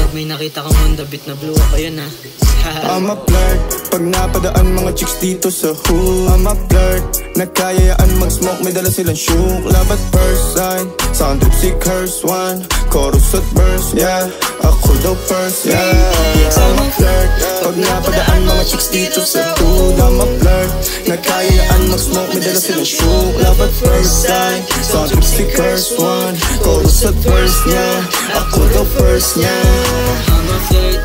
Pag may nakita kang Honda Beat na blue, ako yun ha. I'm a flirt, pag napadaan mga chicks dito sa hood. I'm a flirt, nagkayayaan mag-smoke, may dala silang shook. Love at first sight, sound drip si curse one. Chorus at verse, yeah, ako daw first, yeah. I'm a flirt, pag napadaan mga chicks dito sa hood. I'm a flirt, nagkayayaan mag-smoke, may dala silang shook. Love at first sight, sound drip si curse one. Chorus at verse, yeah, ako daw first, yeah. I'm a flirt,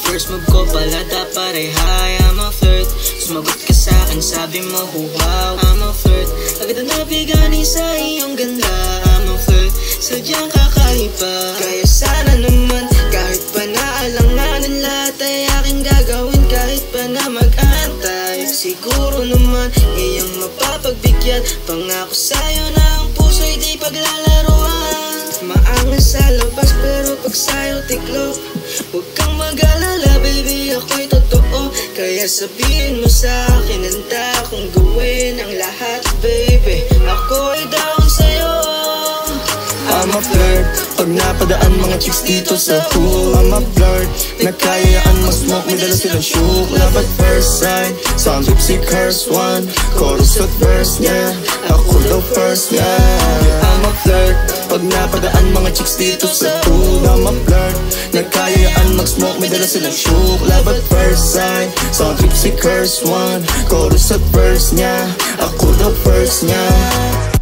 first move ko palada pare hi. I'm a flirt, sumagot ka sa'kin sabi mo wow. I'm a flirt, agad na nabigani sa iyong ganda. I'm a flirt, sadyang kakaiba. Kaya sana naman kahit pa naalanganin lahat ay aking gagawin. Kahit pa na mag-antay, siguro naman iyang mapapagbigyan. Pangako sa'yo na ang puso'y di paglalaruan. Maangas sa labas pero pag sa'yo tiklop. Huwag kang mag-alala baby, ako'y totoo. Kaya sabihin mo sa'kin, handa akong gawin ang lahat baby. Ako'y down sa'yo. I'm a flirt, pag napadaan mga chicks dito sa hood. I'm a flirt, nagkayayaan mag-smoke, may dala silang shook. Love at first sight, sound drip si curse one. Chorus at verse, yeah, ako daw first, yeah. I'm a flirt, pag napadaan mga chicks dito sa hood. I'm a flirt, nagkayayaan mag-smoke, may dala silang shook. Love at first sight, sound drip si curse one. Chorus at verse, yeah, ako daw first, yeah.